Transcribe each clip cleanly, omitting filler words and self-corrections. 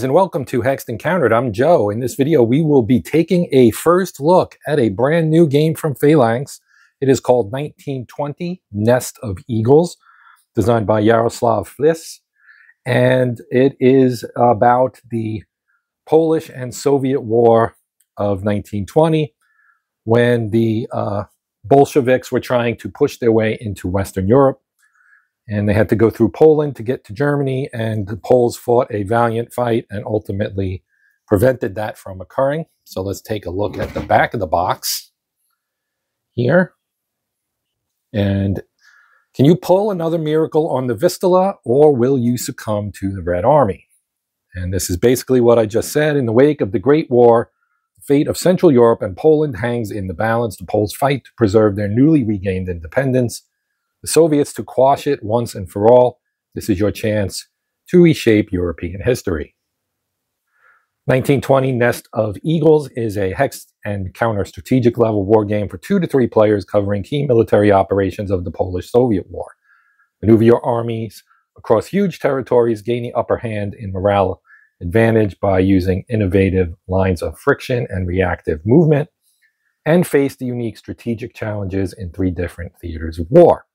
Greetings and welcome to Hexed Encountered. I'm Joe. In this video, we will be taking a first look at a brand new game from Phalanx. It is called 1920 Nest of Eagles, designed by Yaroslav Flis. And it is about the Polish and Soviet War of 1920, when the Bolsheviks were trying to push their way into Western Europe. And they had to go through Poland to get to Germany, and the Poles fought a valiant fight and ultimately prevented that from occurring. So let's take a look at the back of the box here. And can you pull another miracle on the Vistula, or will you succumb to the Red Army? And this is basically what I just said. In the wake of the Great War, the fate of Central Europe and Poland hangs in the balance. The Poles fight to preserve their newly regained independence, the Soviets to quash it once and for all. This is your chance to reshape European history. 1920 Nest of Eagles is a hex and counter strategic level war game for 2 to 3 players, covering key military operations of the Polish-Soviet War. Maneuver your armies across huge territories, gaining upper hand in morale advantage by using innovative lines of friction and reactive movement, and face the unique strategic challenges in 3 different theaters of war.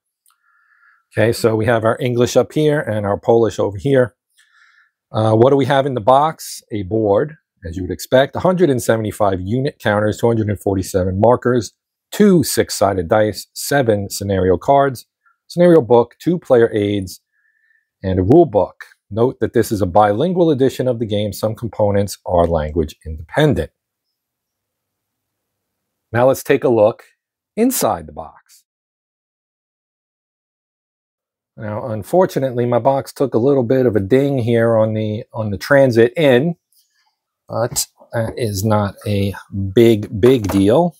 Okay, so we have our English up here and our Polish over here. What do we have in the box? A board, as you would expect, 175 unit counters, 247 markers, 2 6-sided dice, 7 scenario cards, scenario book, 2 player aids, and a rule book. Note that this is a bilingual edition of the game. Some components are language independent. Now let's take a look inside the box. Now, unfortunately, my box took a little bit of a ding here on the transit in, but that is not a big deal.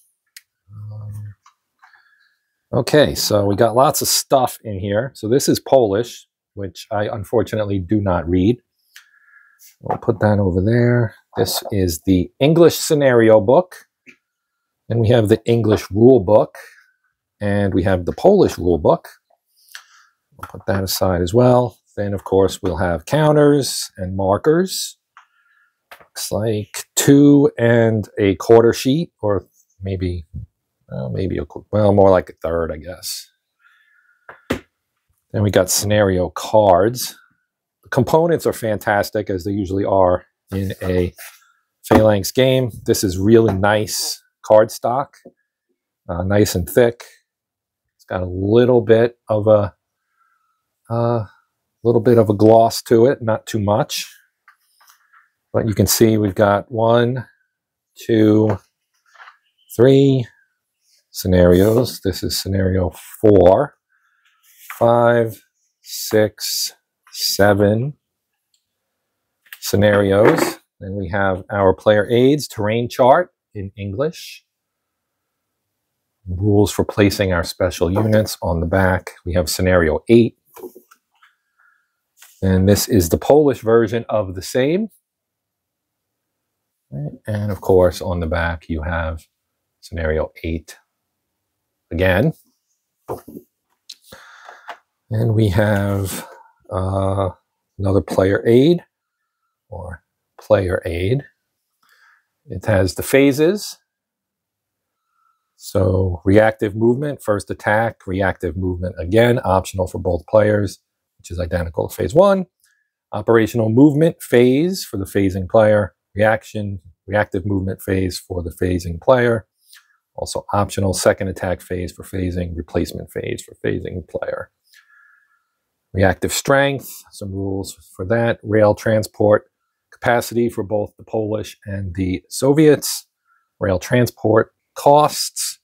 Okay, so we got lots of stuff in here. So this is Polish, which I unfortunately do not read. We'll put that over there. This is the English scenario book. Then we have the English rule book, and we have the Polish rule book. We'll put that aside as well. Then, of course, we'll have counters and markers. Looks like 2 1/4 sheet, or maybe, more like a third, I guess. Then we got scenario cards. The components are fantastic, as they usually are in a Phalanx game. This is really nice card stock, nice and thick. It's got a little bit of a gloss to it, not too much. But you can see we've got 1, 2, 3 scenarios. This is scenario 4, 5, 6, 7 scenarios. Then we have our player aids, terrain chart in English. Rules for placing our special units on the back. We have scenario 8. And this is the Polish version of the same. And of course, on the back, you have scenario 8 again. And we have another player aid, or player aid. It has the phases. So reactive movement, first attack, reactive movement again, optional for both players, which is identical to phase 1. Operational movement phase for the phasing player. Reactive movement phase for the phasing player. Also optional second attack phase for phasing, replacement phase for phasing player. Reactive strength, some rules for that. Rail transport capacity for both the Polish and the Soviets. Rail transport costs.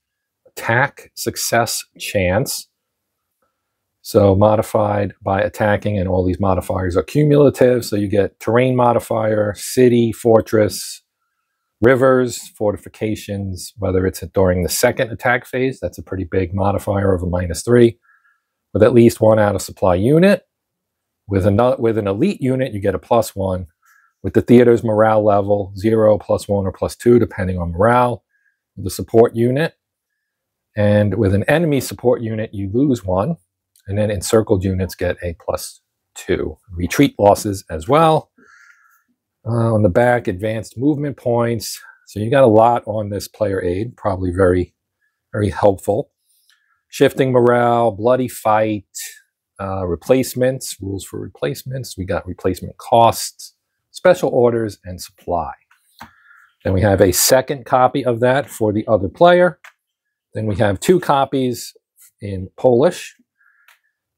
Attack success chance. So modified by attacking, and all these modifiers are cumulative. So you get terrain modifier, city, fortress, rivers, fortifications, whether it's during the second attack phase. That's a pretty big modifier of a -3. With at least 1 out of supply unit. With an elite unit, you get a +1. With the theater's morale level, 0, +1, or +2, depending on morale. With the support unit. And with an enemy support unit, you lose 1. And then encircled units get a +2. Retreat losses as well. On the back, advanced movement points. So you got a lot on this player aid, probably very, very helpful. Shifting morale, bloody fight, replacements, rules for replacements. We got replacement costs, special orders, and supply. Then we have a second copy of that for the other player. Then we have 2 copies in Polish.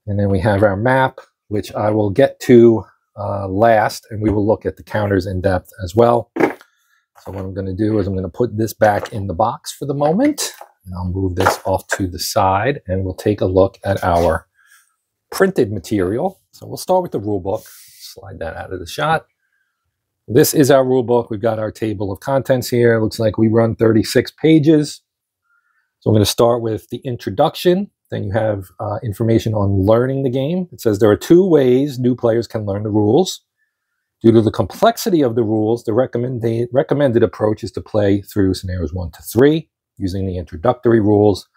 And then we have our map, which I will get to last, and we will look at the counters in depth as well. So what I'm going to do is I'm going to put this back in the box for the moment. And I'll move this off to the side, and we'll take a look at our printed material. So we'll start with the rule book. Slide that out of the shot. This is our rule book. We've got our table of contents here. It looks like we run 36 pages. So I'm going to start with the introduction. Then you have information on learning the game. It says there are 2 ways new players can learn the rules. Due to the complexity of the rules, the recommended approach is to play through scenarios 1 to 3 using the introductory rules.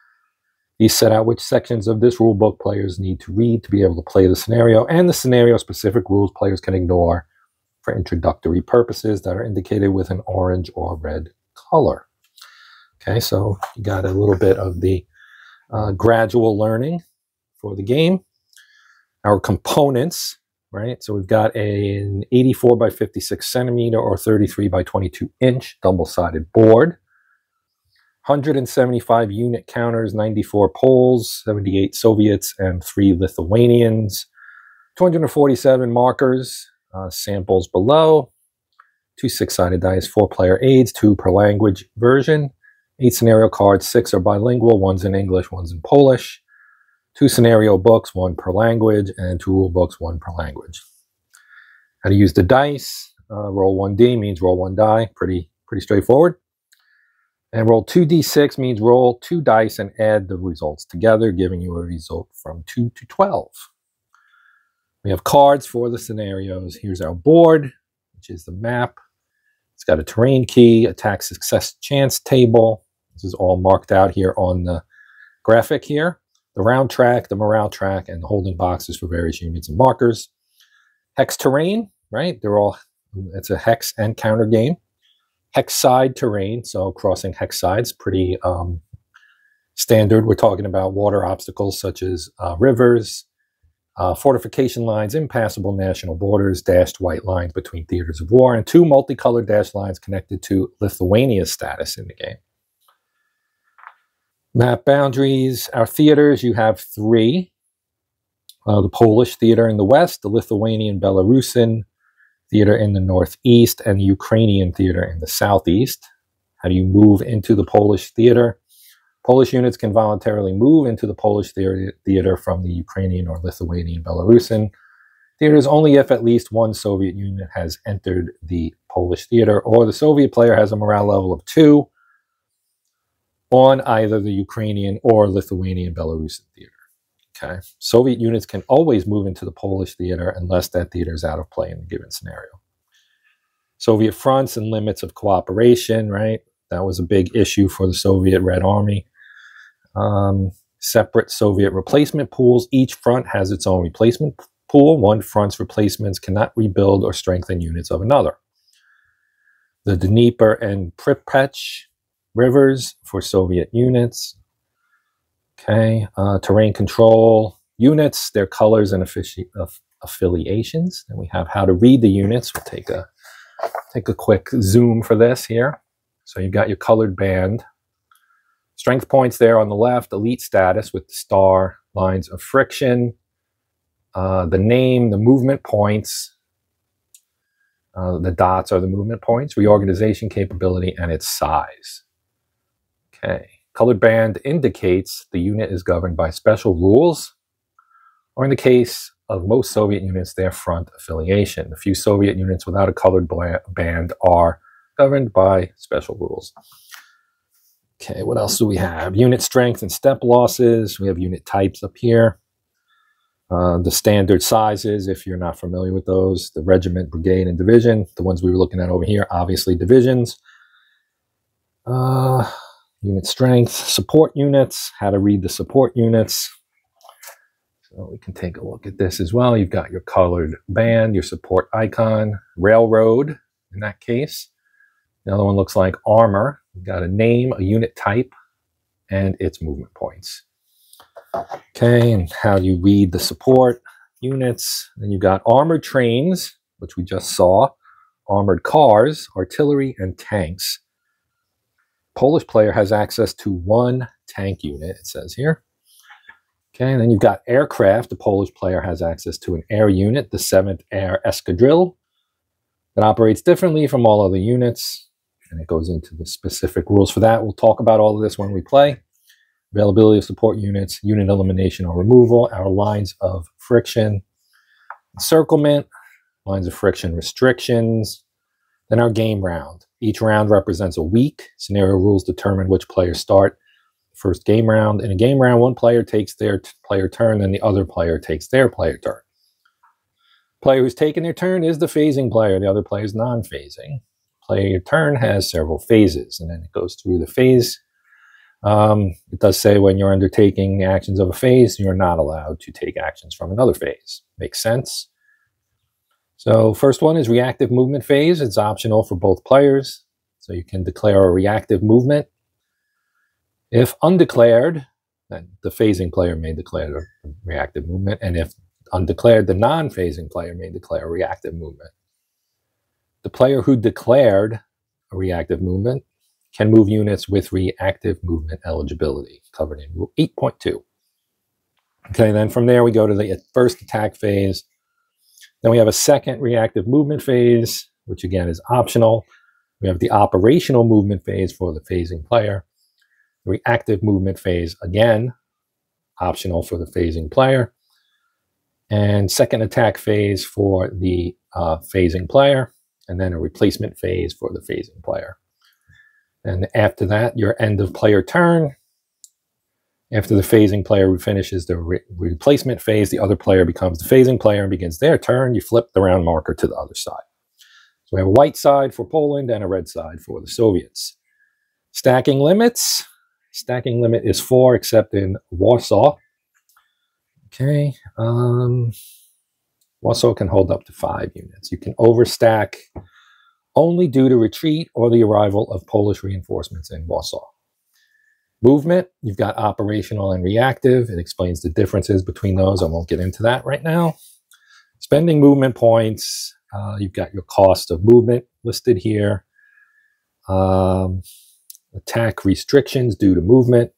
These set out which sections of this rule book players need to read to be able to play the scenario, and the scenario-specific rules players can ignore for introductory purposes that are indicated with an orange or red color. Okay, so you got a little bit of the gradual learning for the game. Our components, right? So we've got an 84 by 56 centimeter or 33 by 22 inch double-sided board. 175 unit counters, 94 Poles, 78 Soviets, and 3 Lithuanians. 247 markers, samples below. 2 6-sided dice, 4 player aids, 2 per language version. 8 scenario cards, 6 are bilingual, 1's in English, 1's in Polish. 2 scenario books, 1 per language, and 2 rule books, 1 per language. How to use the dice. Roll 1D means roll 1 die, pretty straightforward. And roll 2d6 means roll 2 dice and add the results together, giving you a result from 2 to 12. We have cards for the scenarios. Here's our board, which is the map. It's got a terrain key, attack success chance table. This is all marked out here on the graphic here. The round track, the morale track, and the holding boxes for various units and markers. Hex terrain, right? It's a hex and counter game. Hex side terrain, so crossing hex sides, pretty standard. We're talking about water obstacles such as rivers, fortification lines, impassable national borders, dashed white lines between theaters of war, and 2 multicolored dashed lines connected to Lithuania's status in the game. Map boundaries. Our theaters, you have 3. The Polish theater in the west, the Lithuanian Belarusian theater in the northeast, and the Ukrainian theater in the southeast. How do you move into the Polish theater? Polish units can voluntarily move into the Polish theater from the Ukrainian or Lithuanian Belarusian theaters only if at least 1 Soviet unit has entered the Polish theater, or the Soviet player has a morale level of 2 on either the Ukrainian or Lithuanian Belarusian theater. Okay. Soviet units can always move into the Polish theater unless that theater is out of play in a given scenario. Soviet fronts and limits of cooperation, right? That was a big issue for the Soviet Red Army. Separate Soviet replacement pools. Each front has its own replacement pool. One front's replacements cannot rebuild or strengthen units of another. The Dnieper and Pripyat rivers for Soviet units. Okay, terrain control units, their colors and affiliations. And we have how to read the units. We'll take a quick zoom for this here. So you've got your colored band. Strength points there on the left, elite status with the star, lines of friction, the name, the movement points. The dots are the movement points, reorganization capability, and its size. Okay. Colored band indicates the unit is governed by special rules, or in the case of most Soviet units, their front affiliation. A few Soviet units without a colored band are governed by special rules. Okay, what else do we have? Unit strength and step losses. We have unit types up here. The standard sizes, if you're not familiar with those. The regiment, brigade, and division. The ones we were looking at over here, obviously divisions. Unit strength, support units, how to read the support units. So we can take a look at this as well. You've got your colored band, your support icon, railroad, in that case. The other one looks like armor. We've got a name, a unit type, and its movement points. Okay, and how do you read the support units? Then you've got armored trains, which we just saw, armored cars, artillery, and tanks. Polish player has access to 1 tank unit, it says here. Okay, and then you've got aircraft. The Polish player has access to an air unit, the 7th Air Escadrille, that operates differently from all other units, and it goes into the specific rules for that. We'll talk about all of this when we play. Availability of support units, unit elimination or removal, our lines of friction, encirclement, lines of friction restrictions, then our game round. Each round represents a week. Scenario rules determine which players start the first game round. In a game round, one player takes their player turn, then the other player takes their player turn. Player who's taken their turn is the phasing player. The other player is non-phasing. Player turn has several phases, and then it goes through the phase. It does say when you're undertaking the actions of a phase, you're not allowed to take actions from another phase. Makes sense? So first one is reactive movement phase. It's optional for both players. So you can declare a reactive movement. If undeclared, then the phasing player may declare a reactive movement. And if undeclared, the non-phasing player may declare a reactive movement. The player who declared a reactive movement can move units with reactive movement eligibility, covered in Rule 8.2. Okay, then from there we go to the first attack phase. Then we have a second reactive movement phase, which again is optional. We have the operational movement phase for the phasing player. The reactive movement phase, again, optional for the phasing player. And second attack phase for the phasing player. And then a replacement phase for the phasing player. And after that, your end of player turn. After the phasing player finishes the replacement phase, the other player becomes the phasing player and begins their turn. You flip the round marker to the other side. So we have a white side for Poland and a red side for the Soviets. Stacking limits. Stacking limit is 4, except in Warsaw. Okay. Warsaw can hold up to 5 units. You can overstack only due to retreat or the arrival of Polish reinforcements in Warsaw. Movement, you've got operational and reactive. It explains the differences between those. I won't get into that right now. Spending movement points, you've got your cost of movement listed here. Attack restrictions due to movement.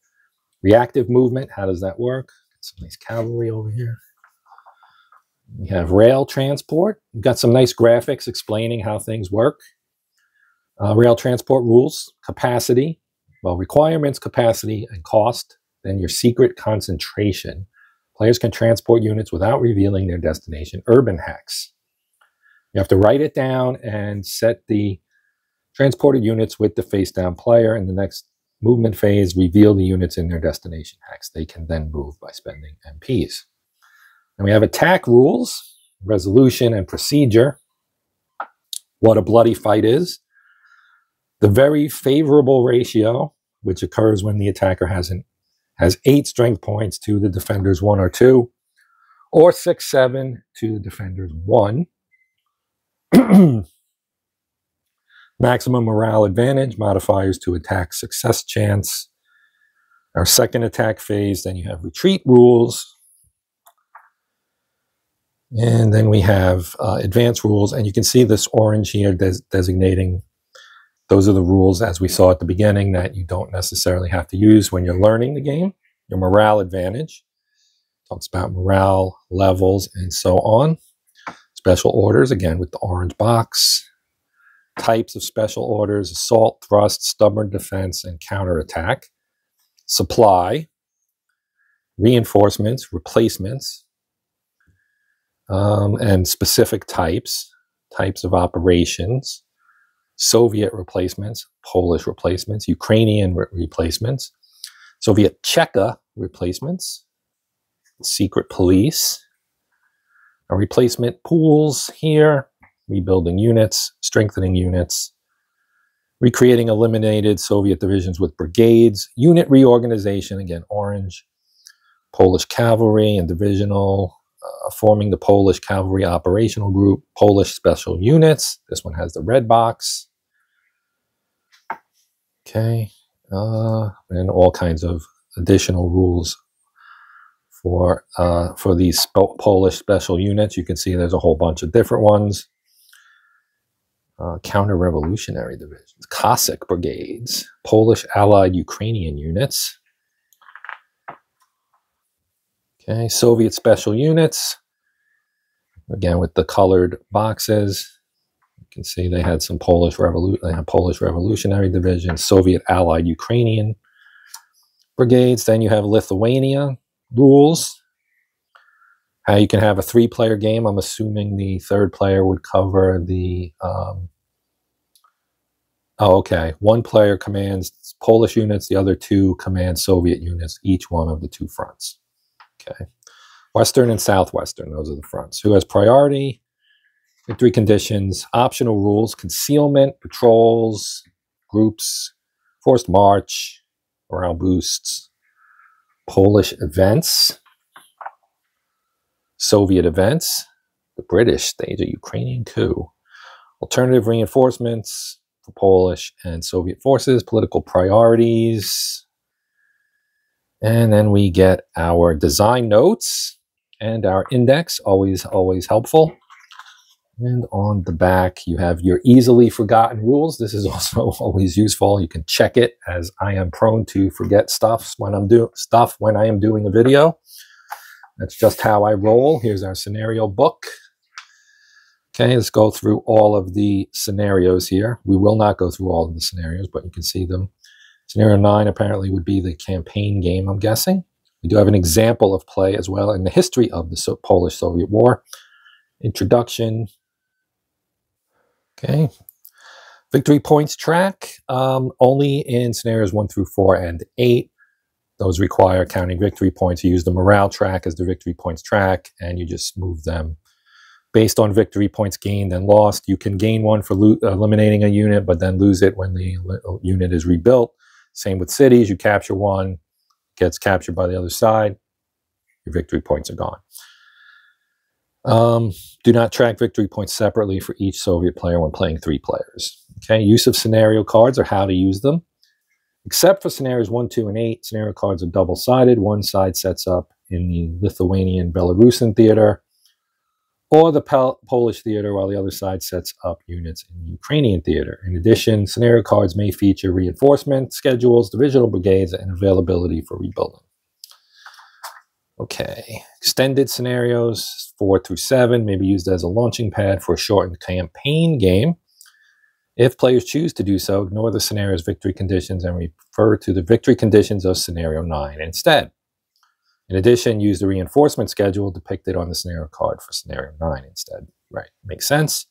Reactive movement, how does that work? Some nice cavalry over here. We have rail transport. We've got some nice graphics explaining how things work. Rail transport rules, capacity. Well, requirements, capacity, and cost. Then your secret concentration. Players can transport units without revealing their destination. Urban hex. You have to write it down and set the transported units with the face-down player. In the next movement phase, reveal the units in their destination hex. They can then move by spending MPs. And we have attack rules, resolution, and procedure. What a bloody fight is. The very favorable ratio, which occurs when the attacker has 8 strength points to the defender's 1 or 2, or 6, 7 to the defender's 1. Maximum morale advantage, modifiers to attack success chance. Our second attack phase, then you have retreat rules. And then we have advanced rules, and you can see this orange here designating those are the rules, as we saw at the beginning, that you don't necessarily have to use when you're learning the game. Your morale advantage talks about morale levels and so on. Special orders, again, with the orange box. Types of special orders: assault, thrust, stubborn defense, and counterattack. Supply, reinforcements, replacements, and specific types of operations. Soviet replacements, Polish replacements, Ukrainian replacements, Soviet Cheka replacements, secret police, replacement pools here, rebuilding units, strengthening units, recreating eliminated Soviet divisions with brigades, unit reorganization, again orange, Polish cavalry and divisional, forming the Polish Cavalry Operational Group, Polish Special Units. This one has the red box. Okay, and all kinds of additional rules for these Polish Special Units. You can see there's a whole bunch of different ones. Counter-revolutionary divisions, Cossack brigades, Polish allied Ukrainian units. Okay, Soviet special units, again with the colored boxes. You can see they had some Polish revolutionary divisions, Soviet allied Ukrainian brigades. Then you have Lithuania rules. How you can have a 3-player game. I'm assuming the 3rd player would cover the okay. 1 player commands Polish units, the other 2 command Soviet units, each one of the 2 fronts. Okay. Western and Southwestern, those are the fronts. Who has priority? Victory conditions, optional rules, concealment, patrols, groups, forced march, morale boosts, Polish events, Soviet events, the British stage a Ukrainian coup, alternative reinforcements for Polish and Soviet forces, political priorities, and then we get our design notes and our index, always helpful. And on the back, you have your easily forgotten rules. This is also always useful. You can check it, as I am prone to forget stuff when I am doing a video. That's just how I roll. Here's our scenario book. Okay, let's go through all of the scenarios here. We will not go through all of the scenarios, but you can see them. Scenario 9 apparently would be the campaign game, I'm guessing. We do have an example of play as well in the history of the Polish-Soviet War. Introduction. Okay. Victory points track, only in scenarios 1 through 4 and 8. Those require counting victory points. You use the morale track as the victory points track, and you just move them based on victory points gained and lost. You can gain one for eliminating a unit, but then lose it when the unit is rebuilt. Same with cities. You capture one, gets captured by the other side, your victory points are gone. Do not track victory points separately for each Soviet player when playing 3 players. Okay, use of scenario cards or how to use them. Except for scenarios 1, 2, and 8, scenario cards are double-sided. One side sets up in the Lithuanian Belarusian theater or the Polish theater, while the other side sets up units in the Ukrainian theater. In addition, scenario cards may feature reinforcement schedules, divisional brigades, and availability for rebuilding. Okay, extended scenarios 4 through 7 may be used as a launching pad for a shortened campaign game. If players choose to do so, ignore the scenario's victory conditions and refer to the victory conditions of scenario 9 instead. In addition, use the reinforcement schedule depicted on the scenario card for scenario 9 instead. Right, makes sense.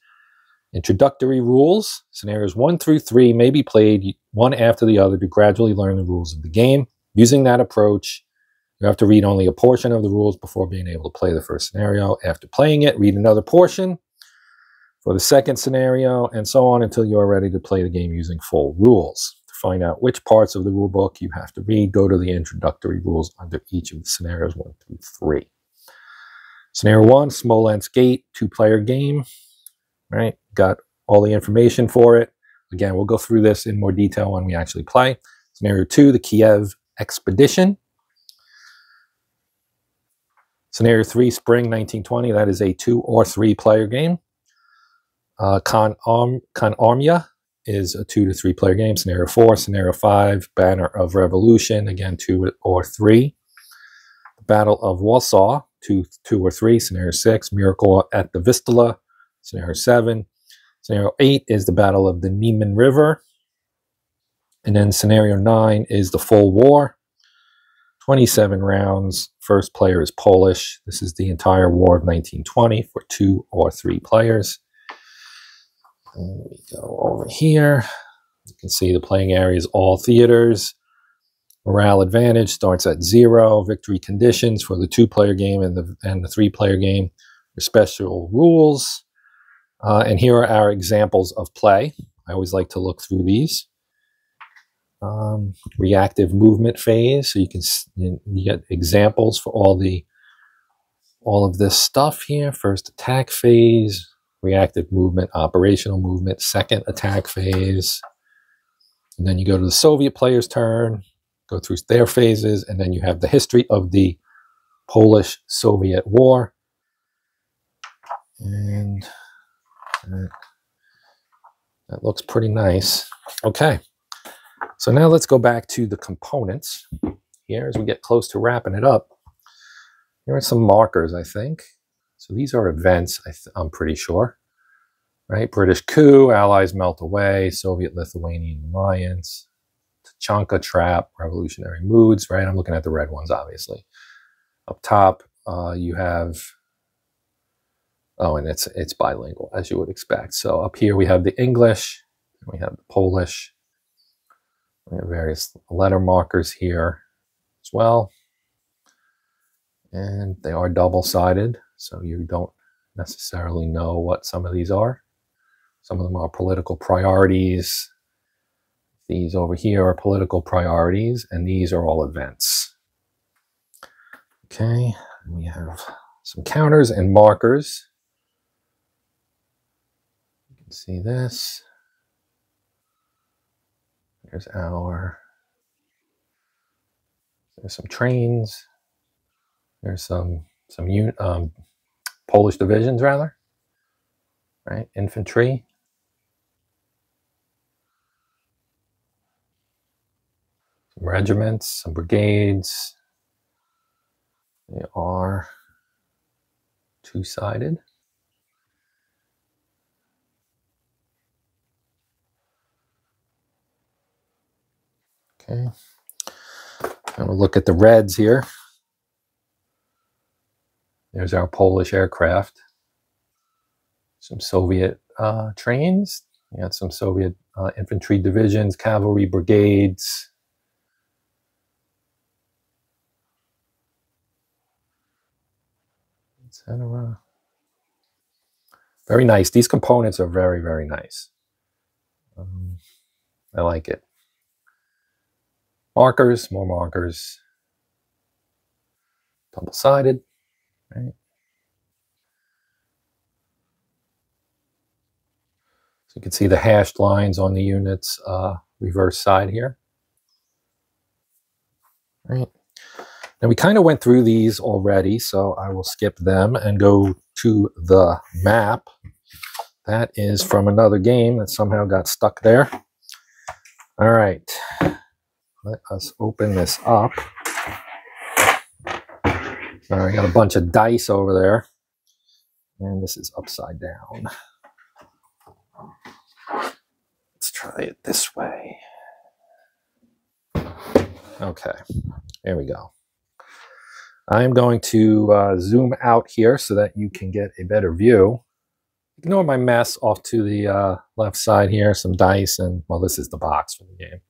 Introductory rules. Scenarios 1 through 3 may be played one after the other to gradually learn the rules of the game. Using that approach, you have to read only a portion of the rules before being able to play the first scenario. After playing it, read another portion for the second scenario, and so on until you are ready to play the game using full rules. To find out which parts of the rule book you have to read, go to the introductory rules under each of the scenarios 1 through 3. Scenario 1, Smolensk Gate, 2-player game. Right, got all the information for it. Again, we'll go through this in more detail when we actually play. Scenario 2, the Kiev Expedition. Scenario 3, Spring 1920, that is a 2- or 3-player game. Con Armia is a 2- to 3-player game. Scenario 4, Scenario 5, Banner of Revolution, again 2 or 3. Battle of Warsaw, 2 or 3. Scenario 6, Miracle at the Vistula. Scenario 7. Scenario 8 is the Battle of the Niemen River. And then Scenario 9 is the Full War. 27 rounds. First player is Polish. This is the entire War of 1920 for 2 or 3 players. And we go over here. You can see the playing area is all theaters. Morale advantage starts at 0. Victory conditions for the 2-player game and the 3-player game. Special rules. And here are our examples of play. I always like to look through these. Reactive movement phase, so you get examples for all all of this stuff here. First attack phase, reactive movement, operational movement, second attack phase. And then you go to the Soviet player's turn, go through their phases, and then you have the history of the Polish-Soviet War. And that looks pretty nice. Okay, so now let's go back to the components here as we get close to wrapping it up. Here are some markers, I think. So these are events, I'm pretty sure. Right? British coup, Allies melt away, Soviet-Lithuanian alliance, Tachanka trap, revolutionary moods, right? I'm looking at the red ones, obviously. Up top, you have, oh, and it's bilingual, as you would expect. So up here we have the English, we have the Polish, we have various letter markers here as well. And they are double-sided, so you don't necessarily know what some of these are. Some of them are political priorities. These over here are political priorities, and these are all events. Okay, and we have some counters and markers. You can see this. There's some trains. There's some Polish divisions, rather, right? Infantry. Some regiments, some brigades. They are two-sided. Okay. And we'll look at the reds here. There's our Polish aircraft. Some Soviet trains. We got some Soviet infantry divisions, cavalry brigades. Etc. Very nice. These components are very, very nice. I like it. Markers, more markers. Double-sided. Right. So you can see the hashed lines on the unit's reverse side here. Right. Now we kind of went through these already, so I will skip them and go to the map. That is from another game that somehow got stuck there. All right. Let us open this up. All right, got a bunch of dice over there, and this is upside down. Let's try it this way. Okay, there we go. I'm going to zoom out here so that you can get a better view. Ignore my mess off to the left side here, some dice, and, well, this is the box for the game.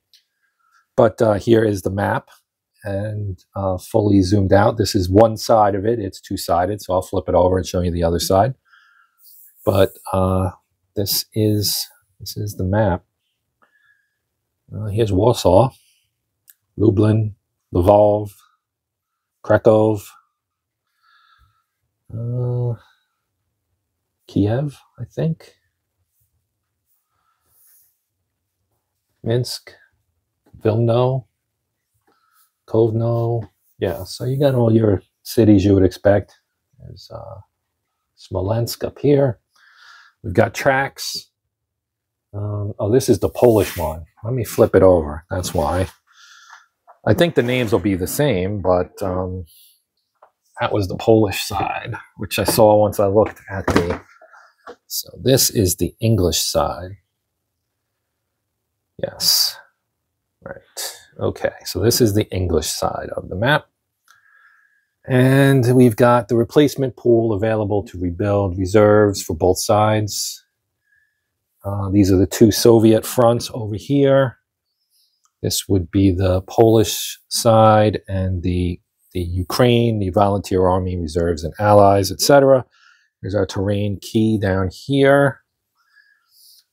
But here is the map. And fully zoomed out. This is one side of it. It's two-sided, so I'll flip it over and show you the other side. But this is the map. Here's Warsaw, Lublin, Lvov, Krakow, Kiev, I think, Minsk, Vilno, Kovno. Yeah, so you got all your cities you would expect. There's Smolensk up here. We've got tracks. Oh, this is the Polish one. Let me flip it over. That's why. I think the names will be the same, but that was the Polish side, which I saw once I looked at the... So this is the English side. Yes. Right. Okay, so this is the English side of the map. And we've got the replacement pool available to rebuild reserves for both sides. These are the two Soviet fronts over here. This would be the Polish side and the Ukraine, the Volunteer Army, Reserves and Allies, etc. There's our terrain key down here.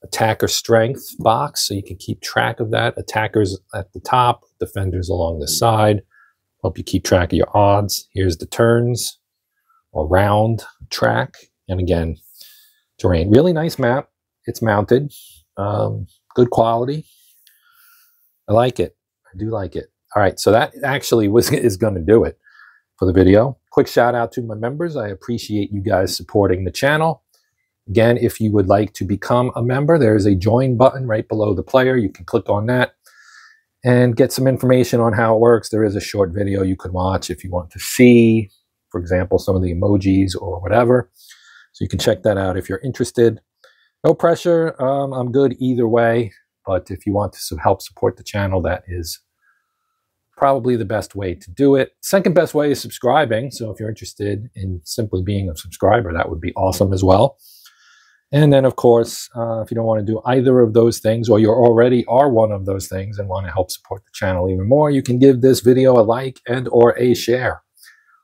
Attacker strength box, so you can keep track of that. Attackers at the top, defenders along the side. Help you keep track of your odds. Here's the turns or round track. And again, terrain. Really nice map. It's mounted. Good quality. I like it. I do like it. All right, so that actually is going to do it for the video. Quick shout out to my members. I appreciate you guys supporting the channel. Again, if you would like to become a member, there is a join button right below the player. You can click on that and get some information on how it works. There is a short video you can watch if you want to see, for example, some of the emojis or whatever. So you can check that out if you're interested. No pressure. I'm good either way. But if you want to help support the channel, that is probably the best way to do it. Second best way is subscribing. So if you're interested in simply being a subscriber, that would be awesome as well. And then, of course, if you don't want to do either of those things, or you already are one of those things and want to help support the channel even more, you can give this video a like and or a share.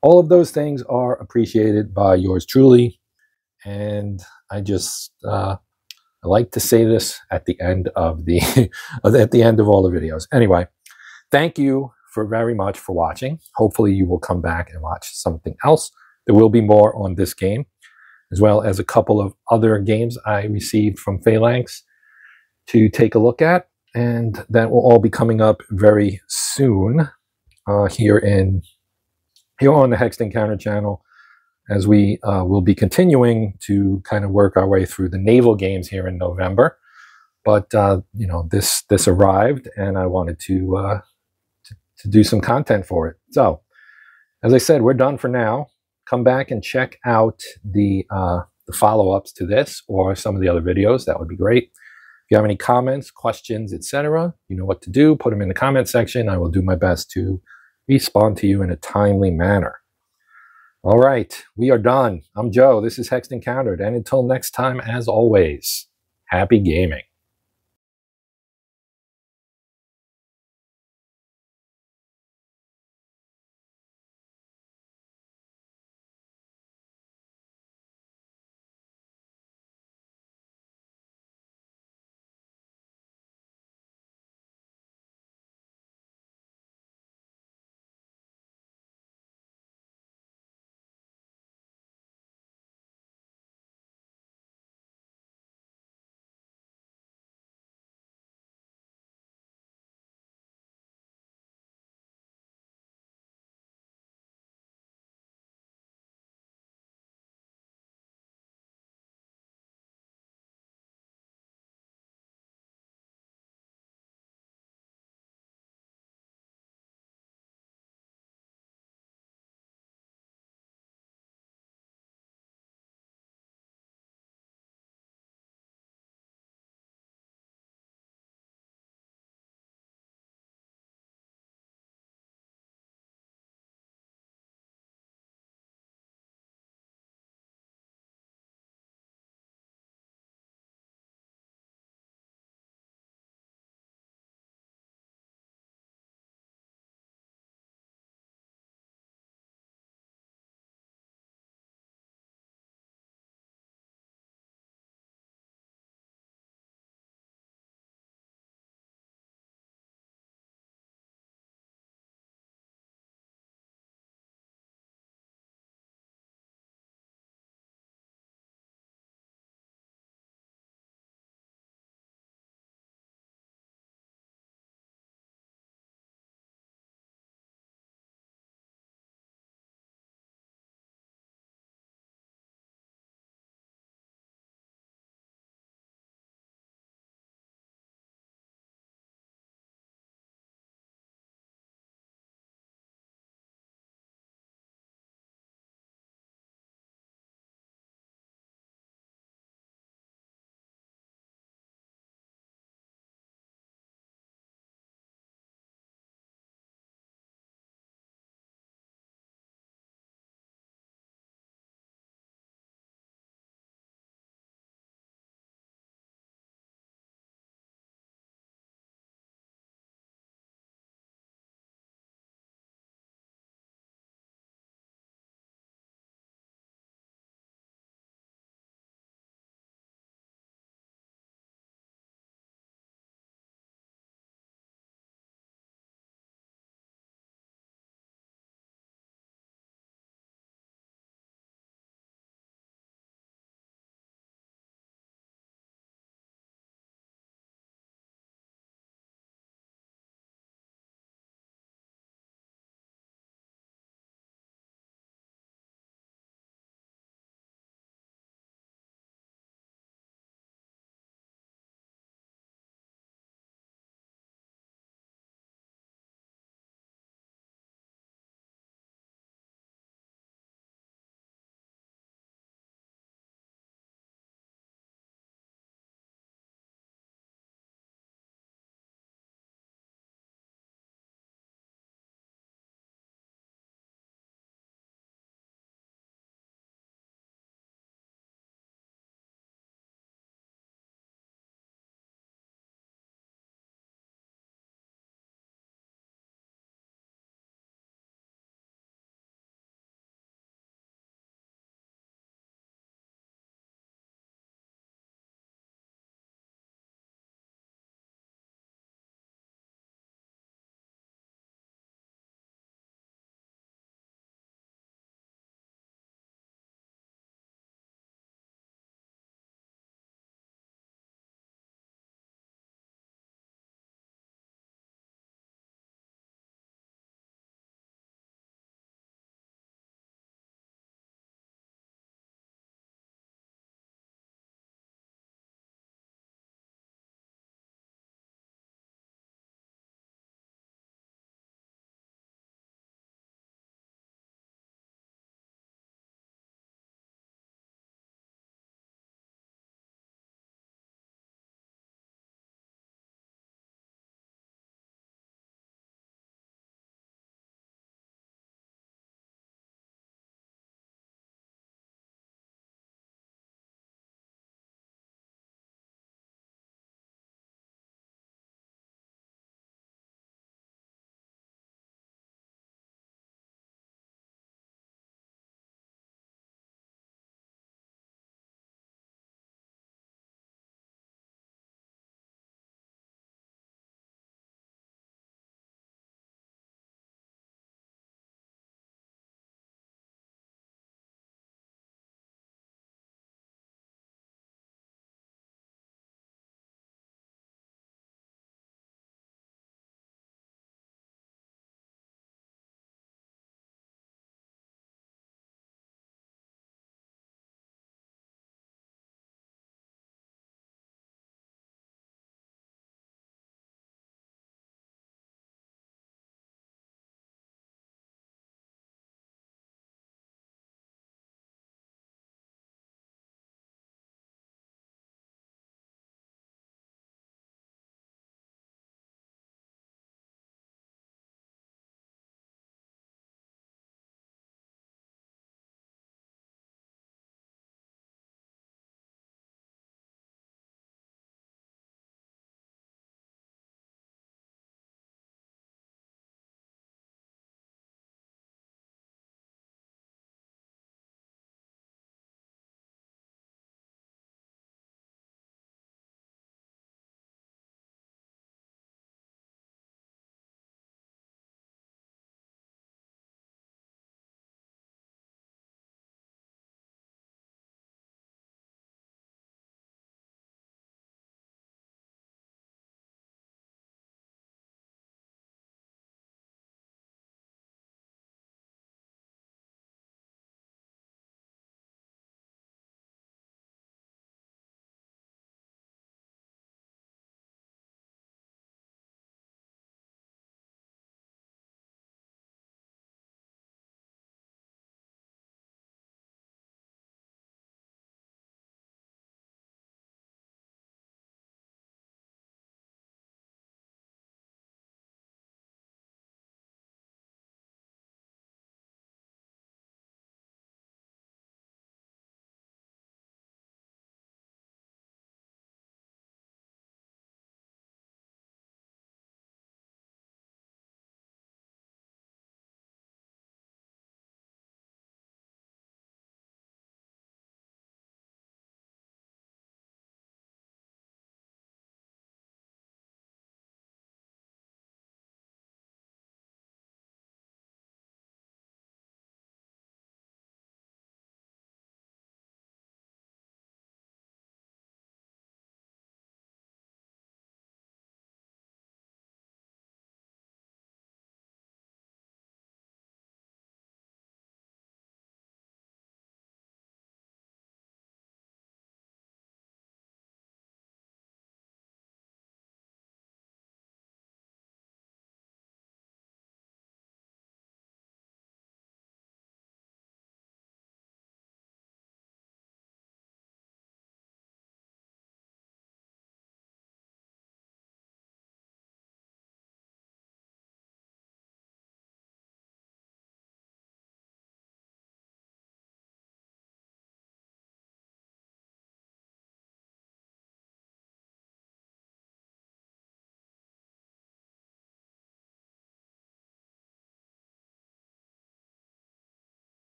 All of those things are appreciated by yours truly. And I just I like to say this at the end of the at the end of all the videos. Anyway, thank you very much for watching. Hopefully you will come back and watch something else. There will be more on this game, as well as a couple of other games I received from Phalanx to take a look at. And that will all be coming up very soon here on the Hexed Encounter channel, as we will be continuing to kind of work our way through the naval games here in November. But you know, this arrived, and I wanted to do some content for it. So, as I said, we're done for now. Come back and check out the follow-ups to this or some of the other videos. That would be great. If you have any comments, questions, etc., you know what to do. Put them in the comment section. I will do my best to respond to you in a timely manner. All right, we are done. I'm Joe. This is Hexed Encountered. And until next time, as always, happy gaming.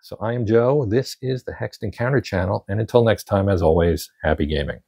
So I am Joe. This is the Hexed Encounter channel. And until next time, as always, happy gaming.